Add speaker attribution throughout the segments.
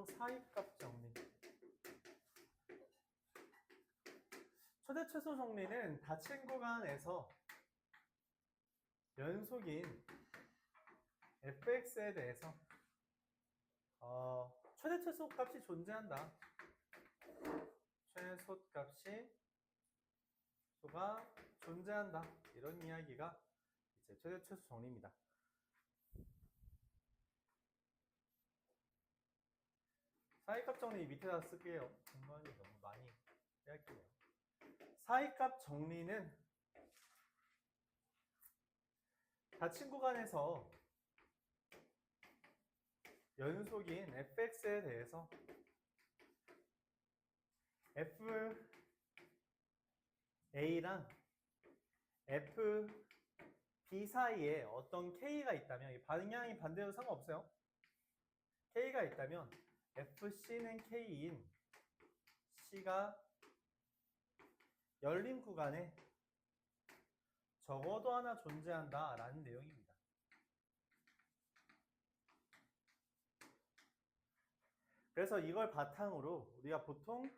Speaker 1: 일명 사이값 정리. 최대 최소 정리는 닫힌 구간에서 연속인 fx에 대해서 최대 최소 값이 존재한다. 최소 값이 소가 존재한다. 이런 이야기가 이제 최대 최소 정리입니다. 사이값 정리 밑에다 쓸게요. 공간이 너무 많이 빼앗기네요. 사이값 정리는 닫힌 구간에서 연속인 fx에 대해서 fa랑 fb 사이에 어떤 k가 있다면, 이 방향이 반대여도 상관없어요. k가 있다면 fc는 k인 c가 열린 구간에 적어도 하나 존재한다 라는 내용입니다. 그래서 이걸 바탕으로 우리가 보통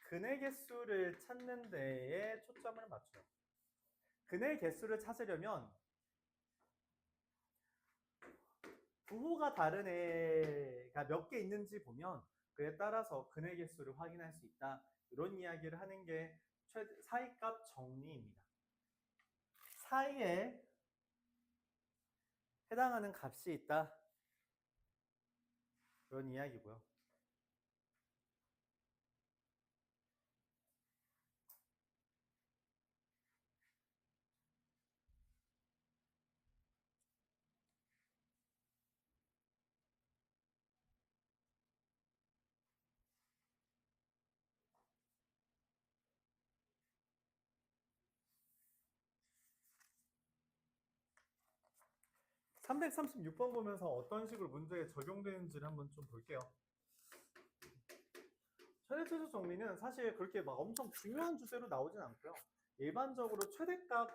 Speaker 1: 근의 개수를 찾는 데에 초점을 맞춰요. 근의 개수를 찾으려면 부호가 다른 애가 몇 개 있는지 보면 그에 따라서 근의 개수를 확인할 수 있다. 이런 이야기를 하는 게 사이값 정리입니다. 사이에 해당하는 값이 있다. 그런 이야기고요. (336번) 보면서 어떤 식으로 문제에 적용되는지를 한번 좀 볼게요. 최대 최소 정리는 사실 그렇게 막 엄청 중요한 주제로 나오진 않고요. 일반적으로 최대값,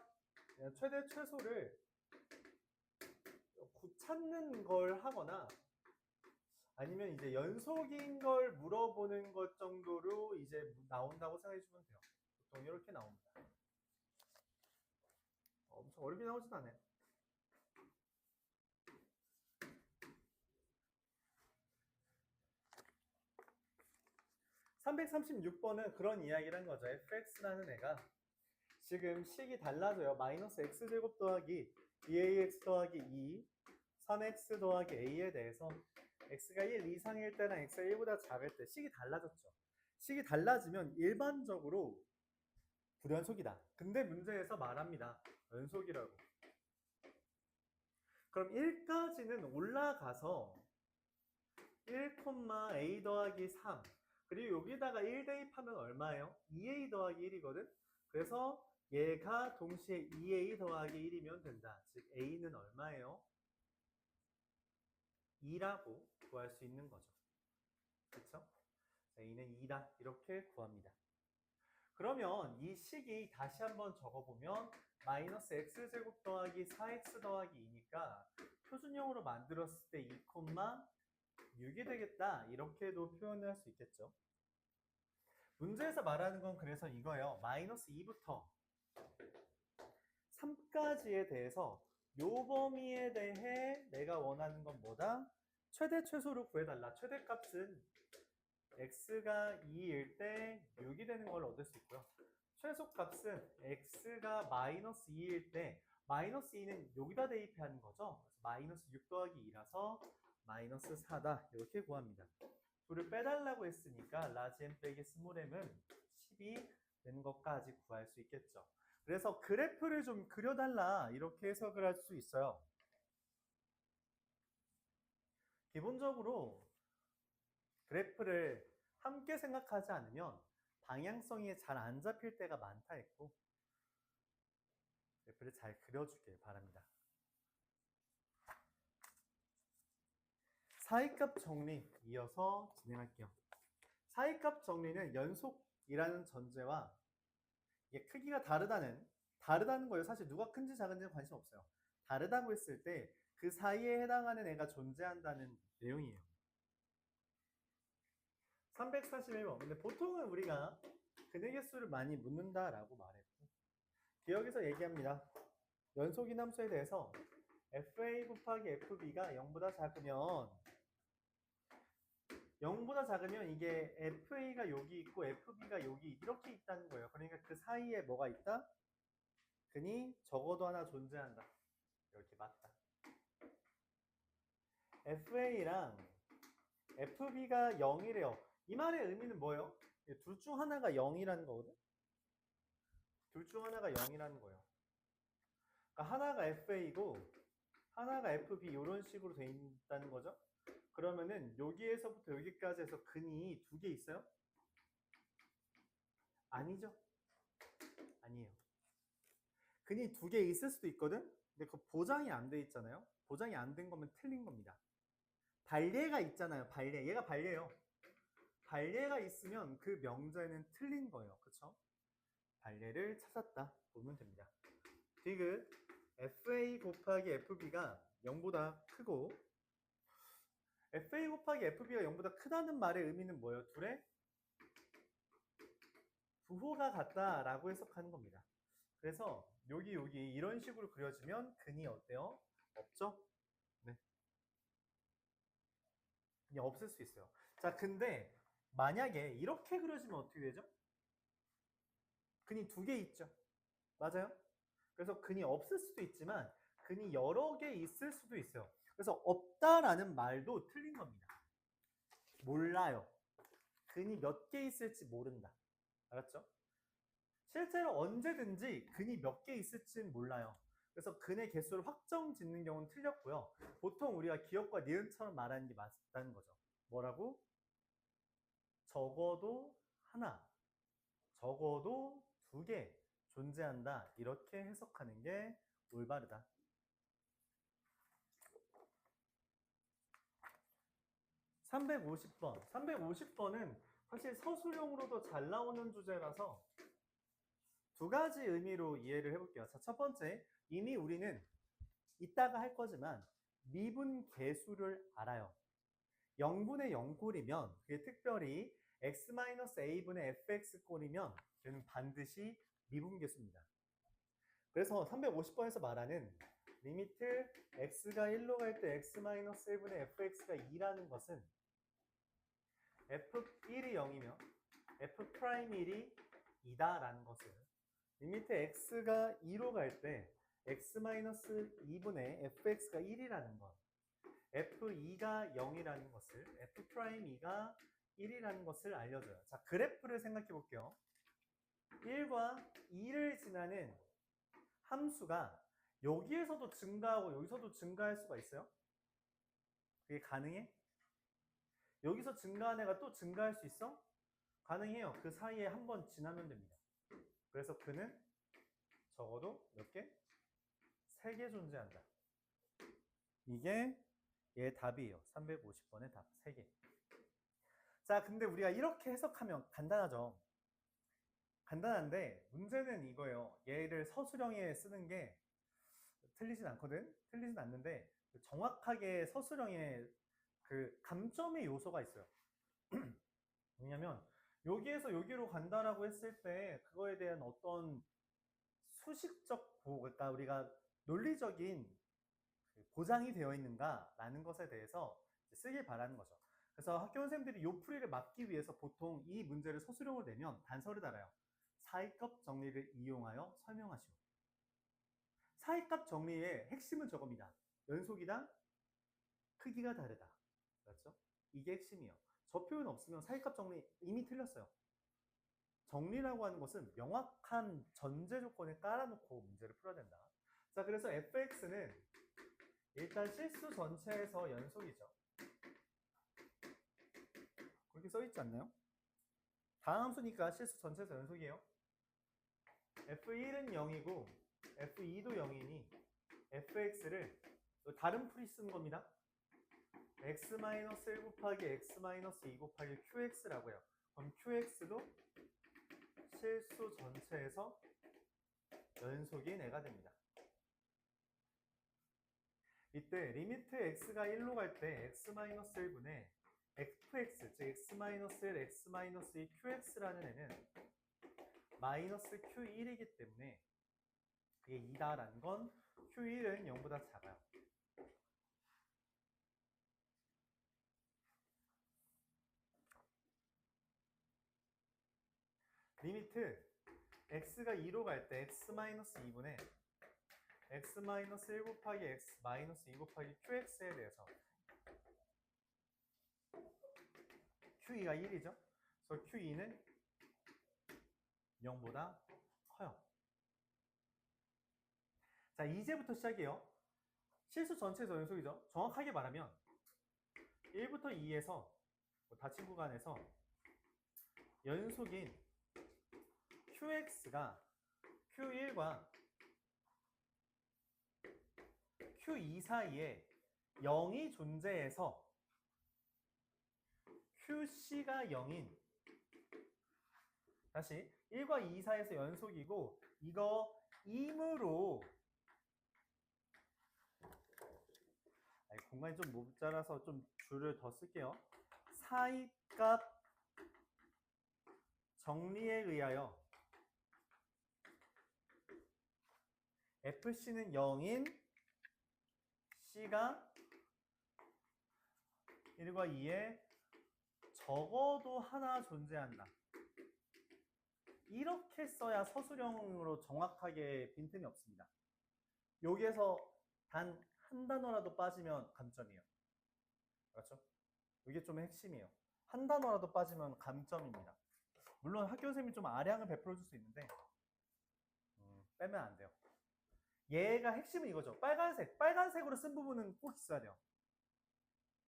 Speaker 1: 최대 최소를 찾는 걸 하거나 아니면 이제 연속인 걸 물어보는 것 정도로 이제 나온다고 생각해 주면 돼요. 보통 이렇게 나옵니다. 엄청 어렵게 나오진 않아요. (336번은) 그런 이야기를 한 거죠. fx라는 애가 지금 식이 달라져요. 마이너스 x제곱 더하기 2ax 더하기 2, 3x 더하기 a에 대해서 x가 1 이상일 때랑 x가 1보다 작을 때 식이 달라졌죠. 식이 달라지면 일반적으로 불연속이다. 근데 문제에서 말합니다. 연속이라고. 그럼 1까지는 올라가서 1, a 더하기 3 그리고 여기다가 1 대입하면 얼마예요? 2a 더하기 1이거든? 그래서 얘가 동시에 2a 더하기 1이면 된다. 즉 a는 얼마예요? 2라고 구할 수 있는 거죠. 그렇죠? a는 2다. 이렇게 구합니다. 그러면 이 식이 다시 한번 적어보면 마이너스 x제곱 더하기 4x 더하기 2니까 표준형으로 만들었을 때 2, 6이 되겠다. 이렇게도 표현을 할 수 있겠죠. 문제에서 말하는 건 그래서 이거예요. 마이너스 2부터 3까지에 대해서 요 범위에 대해 내가 원하는 건 뭐다? 최대 최소를 구해달라. 최대값은 x가 2일 때 6이 되는 걸 얻을 수 있고요. 최소값은 x가 마이너스 2일 때 마이너스 2는 여기다 대입하는 거죠. 그래서 마이너스 6 더하기 2라서 마이너스 4다. 이렇게 구합니다. 둘을 빼달라고 했으니까 라지 m 빼기 스몰 m은 10이 되는 것까지 구할 수 있겠죠. 그래서 그래프를 좀 그려달라 이렇게 해석을 할 수 있어요. 기본적으로 그래프를 함께 생각하지 않으면 방향성이 잘 안 잡힐 때가 많다 했고 그래프를 잘 그려주길 바랍니다. 사이값 정리 이어서 진행할게요. 사이값 정리는 연속이라는 전제와 이게 크기가 다르다는 거예요. 사실 누가 큰지 작은지는 관심 없어요. 다르다고 했을 때 그 사이에 해당하는 애가 존재한다는 내용이에요. 341번. 근데 보통은 우리가 근의 개수를 많이 묻는다라고 말했고, 기억에서 얘기합니다. 연속인 함수에 대해서 fa 곱하기 fb가 0보다 작으면 이게 fa가 여기 있고 fb가 여기 이렇게 있다는 거예요. 그러니까 그 사이에 뭐가 있다? 근이 적어도 하나 존재한다. 이렇게 맞다. fa랑 fb가 0이래요. 이 말의 의미는 뭐예요? 둘 중 하나가 0이라는 거거든? 둘 중 하나가 0이라는 거예요. 그러니까 하나가 fa고 하나가 fb 이런 식으로 돼 있다는 거죠. 그러면은 여기에서부터 여기까지 해서 근이 두 개 있어요? 아니죠. 아니에요. 근이 두 개 있을 수도 있거든? 근데 그 보장이 안 돼 있잖아요. 보장이 안 된 거면 틀린 겁니다. 발례가 있잖아요. 발례. 얘가 발례예요. 발례가 있으면 그 명제는 틀린 거예요. 그쵸? 발례를 찾았다 보면 됩니다. 디귿 fa 곱하기 fb가 0보다 크고 fa 곱하기 fb가 0보다 크다는 말의 의미는 뭐예요? 둘의 부호가 같다라고 해석하는 겁니다. 그래서 여기 이런 식으로 그려지면 근이 어때요? 없죠? 네. 근이 없을 수 있어요. 자, 근데 만약에 이렇게 그려지면 어떻게 되죠? 근이 두 개 있죠. 맞아요? 그래서 근이 없을 수도 있지만 근이 여러 개 있을 수도 있어요. 그래서 없다라는 말도 틀린 겁니다. 몰라요. 근이 몇 개 있을지 모른다. 알았죠? 실제로 언제든지 근이 몇 개 있을지는 몰라요. 그래서 근의 개수를 확정 짓는 경우는 틀렸고요. 보통 우리가 기억과 니은처럼 말하는 게 맞다는 거죠. 뭐라고? 적어도 하나, 적어도 두 개 존재한다. 이렇게 해석하는 게 올바르다. 350번. 350번은 사실 서술형으로도 잘 나오는 주제라서 두 가지 의미로 이해를 해볼게요. 자, 첫 번째, 이미 우리는 이따가 할 거지만 미분 계수를 알아요. 0분의 0꼴이면 그게 특별히 x-a분의 fx꼴이면 걔는 반드시 미분계수입니다. 그래서 350번에서 말하는 리미트 x가 1로 갈 때 x-1분의 fx가 2라는 것은 f1이 0이면 f'1이 2다라는 것을 리미트 x가 2로 갈 때 x-2분의 fx가 1이라는 것 f2가 0이라는 것을 f'2가 1이라는 것을 알려줘요. 자, 그래프를 생각해 볼게요. 1과 2를 지나는 함수가 여기에서도 증가하고 여기서도 증가할 수가 있어요? 그게 가능해? 여기서 증가한 애가 또 증가할 수 있어? 가능해요. 그 사이에 한 번 지나면 됩니다. 그래서 그는 적어도 몇 개? 3개 존재한다. 이게 얘 답이에요. 350번의 답 3개. 자, 근데 우리가 이렇게 해석하면 간단하죠. 간단한데 문제는 이거예요. 얘를 서술형에 쓰는 게 틀리진 않거든. 틀리진 않는데 정확하게 서술형에 그 감점의 요소가 있어요. 왜냐면 여기에서 여기로 간다라고 했을 때 그거에 대한 어떤 수식적 그러니까 우리가 논리적인 보장이 되어 있는가라는 것에 대해서 쓰길 바라는 거죠. 그래서 학교 선생님들이 요 풀이를 막기 위해서 보통 이 문제를 서술형으로 내면 단서를 달아요. 사이값 정리를 이용하여 설명하시오. 사이값 정리의 핵심은 저겁니다. 연속이랑 크기가 다르다. 그렇죠? 이게 핵심이에요. 저 표현 없으면 사이값 정리 이미 틀렸어요. 정리라고 하는 것은 명확한 전제 조건에 깔아놓고 문제를 풀어야 된다. 자, 그래서 fx는 일단 실수 전체에서 연속이죠. 그렇게 써있지 않나요? 다함수니까 실수 전체에서 연속이에요. f1은 0이고 f2도 0이니 fx를 다른 풀이 쓰는 겁니다. x-1 곱하기 x-2 곱하기 qx라고 해요. 그럼 qx도 실수 전체에서 연속인 애가 됩니다. 이때 리미트 x가 1로 갈 때 x-1분의 fx, 즉 x-1, x-2 qx라는 애는 마이너스 q1이기 때문에 그게 2다라는 건 q1은 0보다 작아요. 리미트 x가 2로 갈 때 x-2분의 x-1 곱하기 x-2 곱하기 qx에 대해서 q2가 1이죠. 그래서 q2는 0보다 커요. 자, 이제부터 시작이에요. 실수 전체에서 연속이죠. 정확하게 말하면 1부터 2에서 닫힌 구간에서 연속인 qx가 q1과 q2 사이에 0이 존재해서 qc가 0인, 다시 1과 2 사이에서 연속이고 이거 임으로, 공간이 좀 모자라서 좀 줄을 더 쓸게요. 사이값 정리에 의하여 fc는 0인 c가 1과 2에 적어도 하나 존재한다. 이렇게 써야 서술형으로 정확하게 빈틈이 없습니다. 여기에서 단 한 단어라도 빠지면 감점이에요. 그렇죠? 이게 좀 핵심이에요. 한 단어라도 빠지면 감점입니다. 물론 학교 선생님이 좀 아량을 베풀어 줄 수 있는데 빼면 안 돼요. 얘가 핵심은 이거죠. 빨간색으로 쓴 부분은 꼭 있어야 돼요.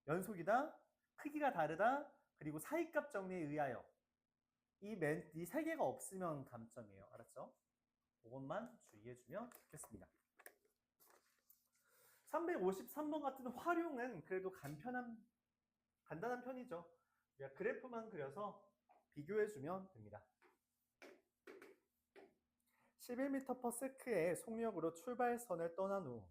Speaker 1: 연속이다, 크기가 다르다, 그리고 사이값 정리에 의하여. 이 세 개가 없으면 감점이에요. 알았죠? 그것만 주의해주면 좋겠습니다. 353번 같은 활용은 그래도 간단한 편이죠. 그래프만 그려서 비교해주면 됩니다. 11m/s의 속력으로 출발선을 떠난 후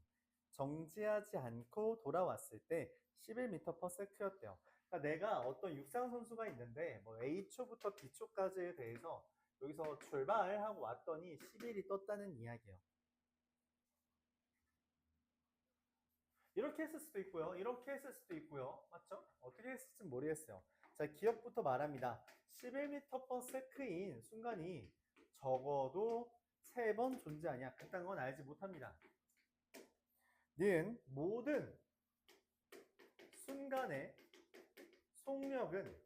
Speaker 1: 정지하지 않고 돌아왔을 때 11m/s였대요. 그러니까 내가 어떤 육상 선수가 있는데 뭐 A초부터 B초까지에 대해서 여기서 출발하고 왔더니 11이 떴다는 이야기예요. 이렇게 했을 수도 있고요. 이렇게 했을 수도 있고요. 맞죠? 어떻게 했을지 모르겠어요. 자, 기억부터 말합니다. 11m/s인 순간이 적어도 3번 존재하냐? 그딴 건 알지 못합니다. 는 모든 순간의 속력은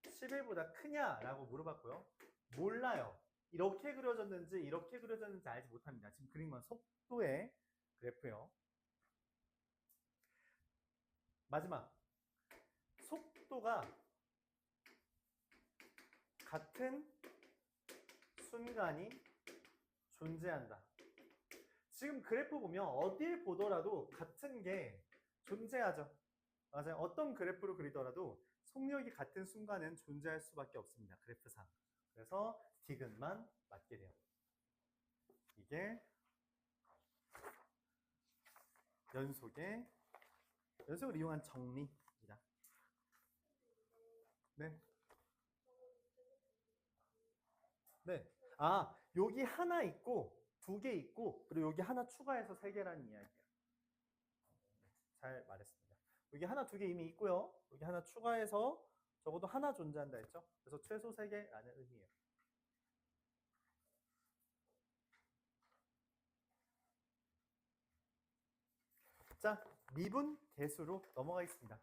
Speaker 1: 11보다 크냐라고 물어봤고요. 몰라요. 이렇게 그려졌는지 이렇게 그려졌는지 알지 못합니다. 지금 그린 건 속도의 그래프예요. 마지막, 속도가 같은 순간이 존재한다. 지금 그래프 보면 어딜 보더라도 같은 게 존재하죠. 맞아요. 어떤 그래프로 그리더라도 속력이 같은 순간은 존재할 수밖에 없습니다. 그래프상. 그래서 디귿만 맞게 돼요. 이게 연속을 이용한 정리입니다. 네. 네. 아, 여기 하나 있고, 2개 있고, 그리고 여기 하나 추가해서 3개라는 이야기예요. 잘 말했습니다. 여기 하나, 2개 이미 있고요. 여기 하나 추가해서 적어도 하나 존재한다 했죠. 그래서 최소 3개라는 의미예요. 자, 미분 계수로 넘어가겠습니다.